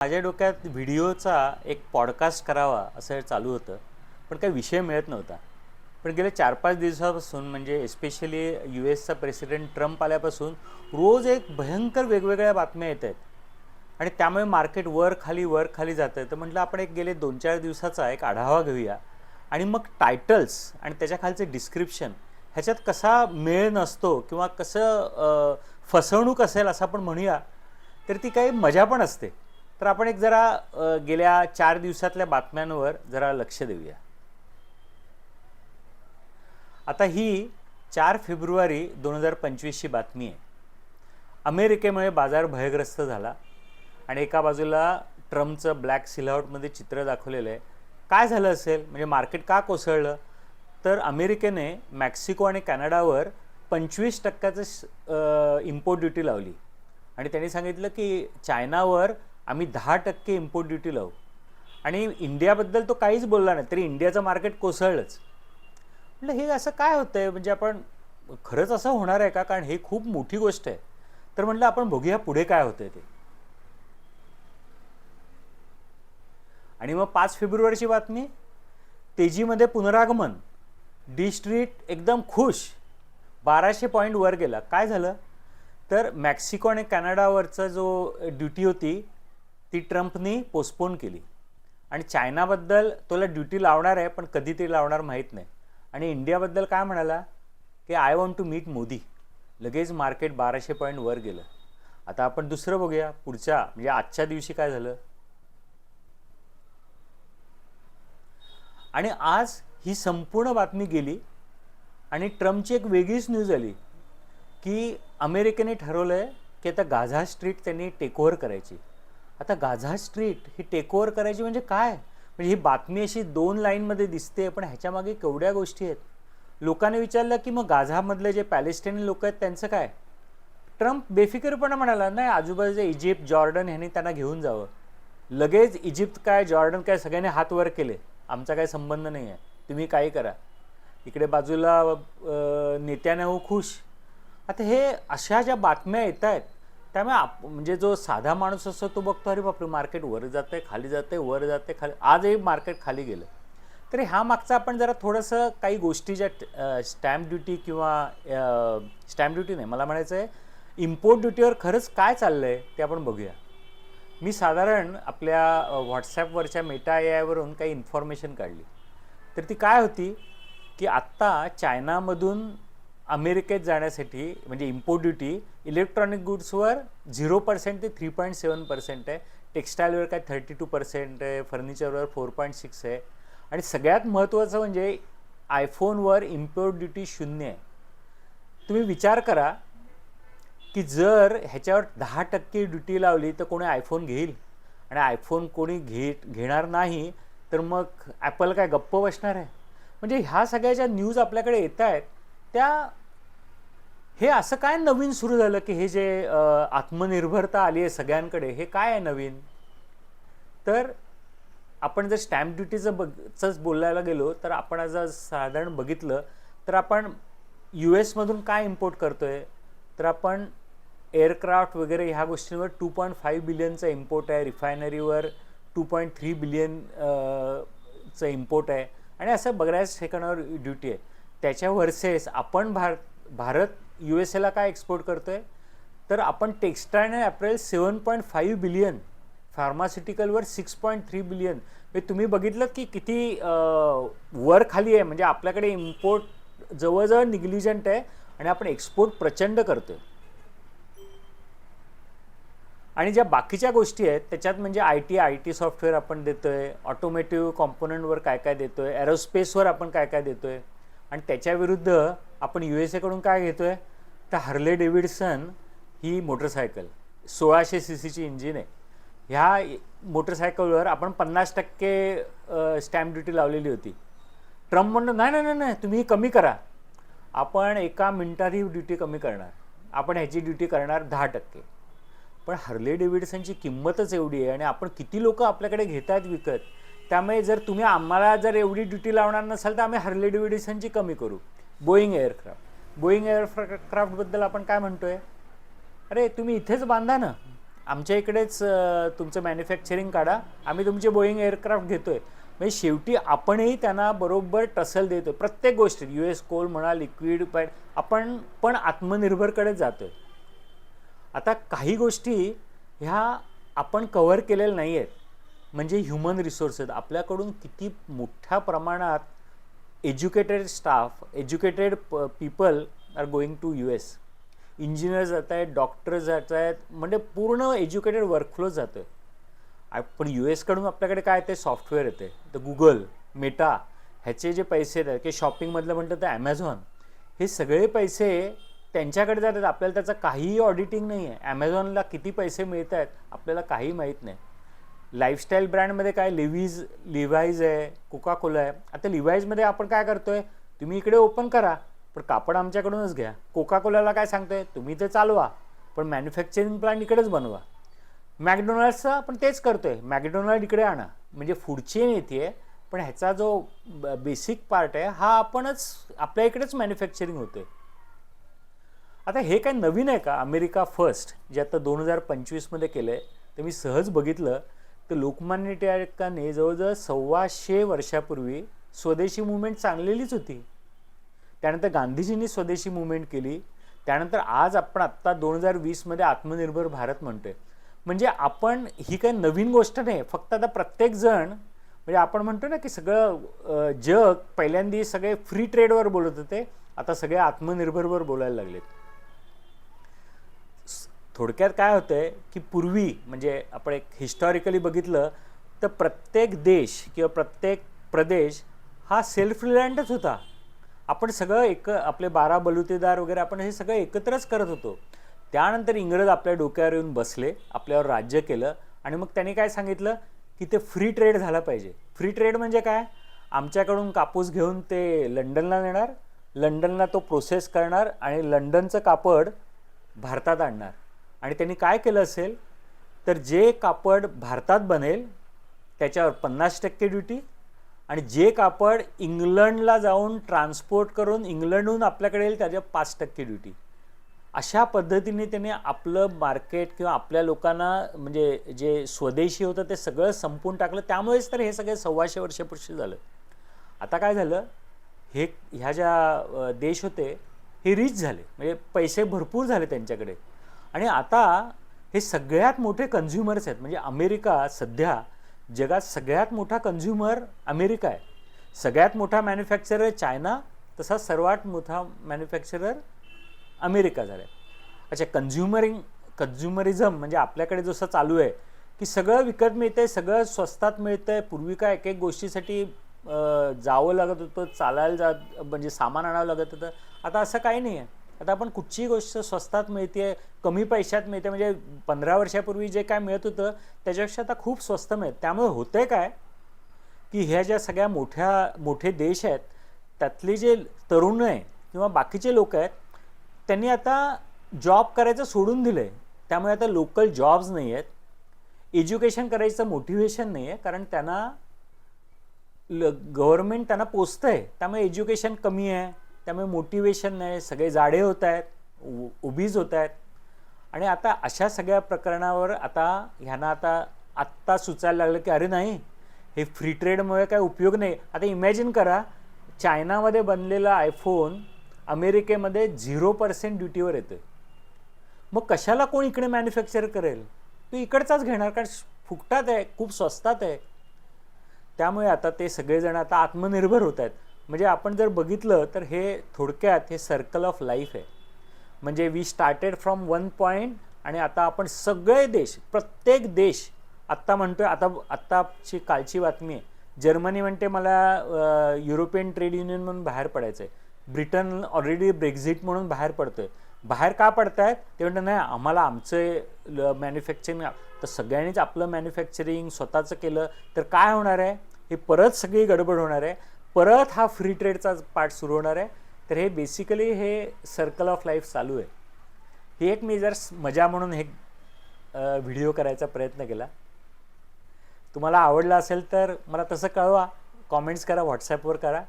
माझ्या डोक्यात व्हिडिओचा एक पॉडकास्ट करावा असं चालू होतं, पण काही विषय मिळत नव्हता. पण गेल्या 4-5 दिवसापासून म्हणजे एस्पेशली US चा प्रेसिडेंट ट्रम्प आल्यापासून रोज एक भयंकर वेगवेगळ्या बातम्या येत आहेत आणि त्यामुळे मार्केट वर खाली जातं. तर म्हटलं आपण एक गेले 2-4 दिवसाचा एक आढावा घेऊया आणि मग टायटल्स आणि त्याच्या खालचे डिस्क्रिप्शन ह्याच्यात कसा मेळ नसतो किंवा कसं फसवणूक असेल असं आपण म्हणूया, तर ती काही मजा पण असते. तर आपण एक जरा गेल्या 4 दिवसातल्या बातम्यांवर जरा लक्ष देऊया. आता ही 4 फेब्रुवारी 2025 ची बातमी आहे. अमेरिकेमुळे बाजार भयग्रस्त झाला आणि एका बाजूला ट्रम्पचं ब्लॅक सिलआउटमध्ये चित्र दाखवलेलं आहे. काय झालं असेल, म्हणजे मार्केट का कोसळलं? तर अमेरिकेने मेक्सिको आणि कॅनडावर 25% इम्पोर्ट ड्युटी लावली आणि त्यांनी सांगितलं की चायनावर आम्ही 10% इम्पोर्ट ड्युटी लावू. आणि इंडियाबद्दल तो काहीच बोलला नाही, तरी इंडियाचं मार्केट कोसळलंच. म्हटलं हे असं काय होतंय, म्हणजे आपण खरंच असं होणार आहे का? कारण हे खूप मोठी गोष्ट आहे. तर म्हटलं आपण बघूया पुढे काय होतंय ते. आणि मग 5 फेब्रुवारीची बातमी, तेजीमध्ये पुनरागमन. डी स्ट्रीट एकदम खुश, 1200 पॉईंट वर गेला. काय झालं? तर मेक्सिको आणि कॅनडावरचा जो ड्युटी होती ती ट्रम्पनी पोस्टपोन केली आणि चायनाबद्दल तोला ड्युटी लावणार आहे, पण कधी ते लावणार माहीत नाही. आणि इंडियाबद्दल काय म्हणाला की I want to meet Modi. लगेच मार्केट 1200 पॉईंट वर गेलं. आता आपण दुसरं बघूया पुढच्या, म्हणजे आजच्या दिवशी काय झालं. आणि आज ही संपूर्ण बातमी गेली आणि ट्रम्पची एक वेगळीच न्यूज आली की अमेरिकेने ठरवलं आहे की आता गाझा स्ट्रीट त्यांनी टेकओव्हर करायची. आता गाझा स्ट्रीट ही टेकओव्हर करायची म्हणजे काय? म्हणजे ही बातमी अशी 2 लाईनमध्ये दिसते, पण ह्याच्यामागे केवढ्या गोष्टी आहेत. लोकांनी विचारलं की मग गाझामधले जे पॅलेस्टाईन लोक आहेत त्यांचं काय? ट्रम्प बेफिकीरपणे म्हणाला, नाही, आजूबाजूचे इजिप्त, जॉर्डन ह्यांनी त्यांना घेऊन जावं. लगेच इजिप्त काय, जॉर्डन काय, सगळ्यांनी हात वर केले, आमचा काही संबंध नाही आहे, तुम्ही काही करा. इकडे बाजूला नेत्यानाहू खुश. आता हे अशा ज्या बातम्या येत आहेत त्यामुळे म्हणजे जो साधा माणूस असतो तो बघतो, अरे बापरे, मार्केट वर जाते, खाली जाते, वर जाते, खाली. आजही मार्केट खाली गेलं. तर ह्या मागचा आपण जरा थोडंसं काही गोष्टी ज्या स्टॅम्प ड्युटी किंवा स्टॅम्प ड्युटी नाही, मला म्हणायचं आहे इम्पोर्ट ड्युटीवर खरंच काय चाललं आहे ते आपण बघूया. मी साधारण आपल्या व्हॉट्सॲपवरच्या मेटा AI वरून काही इन्फॉर्मेशन काढली. तर ती काय होती की आत्ता चायनामधून अमेरिकेत जाण्यासाठी म्हणजे इम्पोर्ट ड्युटी इलेक्ट्रॉनिक गुड्सवर 0% ते 3.7% आहे. टेक्स्टाईलवर काय 32% आहे, फर्निचरवर 4.6 आहे आणि सगळ्यात महत्त्वाचं म्हणजे आयफोनवर इम्पोर्ट ड्युटी 0 आहे. तुम्ही विचार करा की जर ह्याच्यावर 10% ड्युटी लावली तर कोणी आयफोन घेईल, आणि आयफोन कोणी घेणार नाही तर मग ॲपल काय गप्प बसणार आहे? म्हणजे ह्या सगळ्या ज्या न्यूज आपल्याकडे येत आहेत त्या, हे असं काय नवीन सुरू झालं की हे जे आत्मनिर्भरता आली आहे सगळ्यांकडे, हे काय आहे नवीन? तर आपण जर स्टॅम्प ड्युटीचंच बोलायला गेलो तर आपण आज साधारण बघितलं तर आपण US मधून काय इम्पोर्ट करतोय, तर आपण एअरक्राफ्ट वगैरे ह्या गोष्टींवर 2.5 बिलियनचा इम्पोर्ट आहे, रिफायनरीवर 2.3 बिलियन चं इम्पोर्ट आहे आणि असं बऱ्याच ठिकाणावर ड्युटी आहे. त्याच्या वर्सेस आपण भारत USA ला काय एक्सपोर्ट करतोय, तर आपण टेक्स्टाईल आणि अप्रेल 7.5 बिलियन, फार्मास्युटिकलवर 6.3 बिलियन. म्हणजे तुम्ही बघितलं की किती वर खाली आहे. म्हणजे आपल्याकडे इम्पोर्ट जवळजवळ निग्लिजंट आहे आणि आपण एक्सपोर्ट प्रचंड करतोय. आणि ज्या बाकीच्या गोष्टी आहेत त्याच्यात म्हणजे IT सॉफ्टवेअर आपण देतोय, ऑटोमेटिव्ह कॉम्पोनंटवर काय काय देतोय, एरोस्पेसवर आपण काय काय देतोय, आणि त्याच्या विरुद्ध आपण USA कडून काय घेतोय, तर हार्ले डेव्हिडसन ही मोटरसायकल 1600 cc इंजिन आहे. ह्या मोटरसायकलवर आपण 50% स्टॅम्प ड्युटी लावलेली होती. ट्रम्प म्हणतो नाही नाही नाही, तुम्ही कमी करा, आपण 1 मिनिटात ही ड्युटी कमी करणार, आपण ह्याची ड्युटी करणार 10%. पण हार्ले डेव्हिडसनची किंमतच एवढी आहे आणि आपण किती लोक आपल्याकडे घेत आहेत विकत, त्यामुळे जर तुम्ही आम्हाला जर एवढी ड्युटी लावणार नसाल तर आम्ही हार्ले डेव्हिडसनची कमी करू. बोईंग एअरक्राफ्टबद्दल आपण काय म्हणतोय, अरे तुम्ही इथेच बांधा ना, आमच्या इकडेच तुमचं मॅन्युफॅक्चरिंग काढा, आम्ही तुमचे बोईंग एअरक्राफ्ट घेतोय. म्हणजे शेवटी आपणही त्यांना बरोबर टसल देतोय प्रत्येक गोष्टीत. US कोल म्हणा, लिक्विड पॅड, आपण पण आत्मनिर्भरकडे जातोय. आता काही गोष्टी ह्या आपण कव्हर केलेल्या नाही आहेत. म्हणजे ह्युमन रिसोर्सेस आपल्याकडून किती मोठ्या प्रमाणात educated staff, educated people are going to US. Engineers जात आहेत, डॉक्टर्स जात आहेत, म्हणजे पूर्ण एज्युकेटेड वर्कफ्लो जातो आहे. पण US कडून आपल्याकडे काय ते सॉफ्टवेअर येते, तर गुगल, मेटा, ह्याचे जे पैसे आहेत की शॉपिंगमधलं म्हटलं तर ॲमेझॉन, हे सगळे पैसे त्यांच्याकडे जातात. आपल्याला त्याचं काहीही ऑडिटिंग नाही आहे. ॲमेझॉनला किती पैसे मिळत आहेत आपल्याला काही माहीत नाही. लाईफस्टाईल ब्रँडमध्ये काय लिव्हाईज आहे, कोका कोला आहे. आता लिव्हाईजमध्ये आपण काय करतोय, तुम्ही इकडे ओपन करा पण कापड आमच्याकडूनच घ्या. कोका कोलाला काय सांगतोय, तुम्ही ते चालवा पण मॅन्युफॅक्चरिंग प्लांट इकडेच बनवा. मॅकडोनाल्ड्सचं आपण तेच करतोय, मॅकडोनाल्ड इकडे आणा. म्हणजे फूड चेन येते पण ह्याचा जो बेसिक पार्ट आहे हा आपणच आपल्या इकडेच मॅन्युफॅक्चरिंग होतोय. आता हे काय नवीन आहे का? अमेरिका फर्स्ट जे आता 2025मध्ये केलं आहे, ते मी सहज बघितलं तर लोकमान्य टिळकांनी जवळजवळ 125 वर्षापूर्वी स्वदेशी मुवमेंट चाललेलीच होती. त्यानंतर गांधीजींनी स्वदेशी मुवमेंट केली. त्यानंतर आज आपण आत्ता 2020मध्ये आत्मनिर्भर भारत म्हणतोय. म्हणजे आपण ही काही नवीन गोष्ट नाही. फक्त आता प्रत्येक जण, म्हणजे आपण म्हणतो ना की सगळं जग पहिल्यांदा सगळे फ्री ट्रेडवर बोलत होते, आता सगळे आत्मनिर्भरवर बोलायला लागलेत. थोडक्यात काय होतंय की पूर्वी म्हणजे आपण एक हिस्टॉरिकली बघितलं तर प्रत्येक देश किंवा प्रत्येक प्रदेश हा सेल्फ रिलायंटच होता. आपण सगळं आपले 12 बलुतेदार वगैरे आपण हे सगळं एकत्रच करत होतो. त्यानंतर इंग्रज आपल्या डोक्यावर येऊन बसले, आपल्यावर राज्य केलं आणि मग त्यांनी काय सांगितलं की ते फ्री ट्रेड झालं पाहिजे. फ्री ट्रेड म्हणजे काय, आमच्याकडून कापूस घेऊन ते लंडनला नेणार, लंडनला तो प्रोसेस करणार आणि लंडनचं कापड भारतात आणणार. आणि त्यांनी काय केलं असेल तर जे कापड भारतात बनेल त्याच्यावर 50% ड्युटी आणि जे कापड इंग्लंडला जाऊन ट्रान्सपोर्ट करून इंग्लंडहून आपल्याकडे येईल त्याच्या 5% ड्युटी. अशा पद्धतीने त्यांनी आपलं मार्केट किंवा आपल्या लोकांना म्हणजे जे स्वदेशी होतं ते सगळं संपून टाकलं. त्यामुळेच तर हे सगळे 125 वर्षापूर्वी झालं. आता काय झालं, ह्या ज्या देश होते हे रिच झाले, म्हणजे पैसे भरपूर झाले त्यांच्याकडे. आणि आता हे सगळ्यात मोठे कन्झ्युमर्स आहेत. म्हणजे अमेरिका सध्या जगात सगळ्यात मोठा कन्झ्युमर अमेरिका आहे. सगळ्यात मोठा मॅन्युफॅक्चरर चायना, तसा सर्वात मोठा मॅन्युफॅक्चरर अमेरिका झाला आहे. अच्छा, कन्झ्युमरिझम म्हणजे आपल्याकडे जसं चालू आहे की सगळं विकत मिळतंय, सगळं स्वस्तात मिळतंय. पूर्वी काय एक एक गोष्टीसाठी जावं लागत होतं, चालायला म्हणजे सामान आणावं लागत होतं. आता असं काही नाही आहे. आता आपण कुठचीही गोष्ट स्वस्तात मिळते, कमी पैशात मिळते. म्हणजे 15 वर्षापूर्वी जे काय मिळत होतं त्याच्यापेक्षा आता खूप स्वस्त मिळतं. त्यामुळे होतंय काय की ह्या ज्या सगळ्या मोठे देश आहेत त्यातले जे तरुण आहे किंवा बाकीचे लोक आहेत त्यांनी आता जॉब करायचं सोडून दिलं आहे. त्यामुळे आता लोकल जॉब्स नाही आहेत, एज्युकेशन करायचं मोटिवेशन नाही आहे, कारण त्यांना गव्हर्नमेंट त्यांना पोचतं आहे. त्यामुळे एज्युकेशन कमी आहे, त्यामुळे मोटिवेशन नाही, सगळे जाडे होत आहेत, उबीज होत आहेत. आणि आता अशा सगळ्या प्रकरणावर आता ह्यांना आत्ता सुचायला लागलं की अरे नाही, हे फ्री ट्रेडमुळे काय उपयोग नाही. आता इमॅजिन करा, चायनामध्ये बनलेला आयफोन अमेरिकेमध्ये 0% ड्युटीवर येतो. मग कशाला कोण इकडे मॅन्युफॅक्चर करेल? तो इकडचाच घेणार, कारण फुकटात आहे, खूप स्वस्तात आहे. त्यामुळे आता ते सगळेजण आता आत्मनिर्भर होत आहेत. म्हणजे आपण जर बघितलं तर हे थोडक्यात हे सर्कल ऑफ लाईफ आहे. म्हणजे वी स्टार्टेड फ्रॉम 1 पॉईंट आणि आता आपण सगळे देश, प्रत्येक देश आत्ता म्हणतोय. आत्ताची कालची बातमी आहे, जर्मनी म्हणते मला युरोपियन ट्रेड युनियन म्हणून बाहेर पडायचं आहे. ब्रिटन ऑलरेडी ब्रेक्झिट म्हणून बाहेर पडतोय. बाहेर का पडतायत ते म्हणतात, नाही आम्हाला आमचं मॅन्युफॅक्चरिंग. तर सगळ्यांनीच आपलं मॅन्युफॅक्चरिंग स्वतःचं केलं तर काय होणार आहे, हे परत सगळी गडबड होणार आहे, परत हा फ्री ट्रेडचा पार्ट सुरू होणार आहे. तर हे बेसिकली हे सर्कल ऑफ लाईफ चालू आहे. ही एक मी जर मजा म्हणून हे व्हिडिओ करायचा प्रयत्न केला. तुम्हाला आवडला असेल तर मला तसं कळवा, कॉमेंट्स करा, व्हॉट्सॲपवर करा.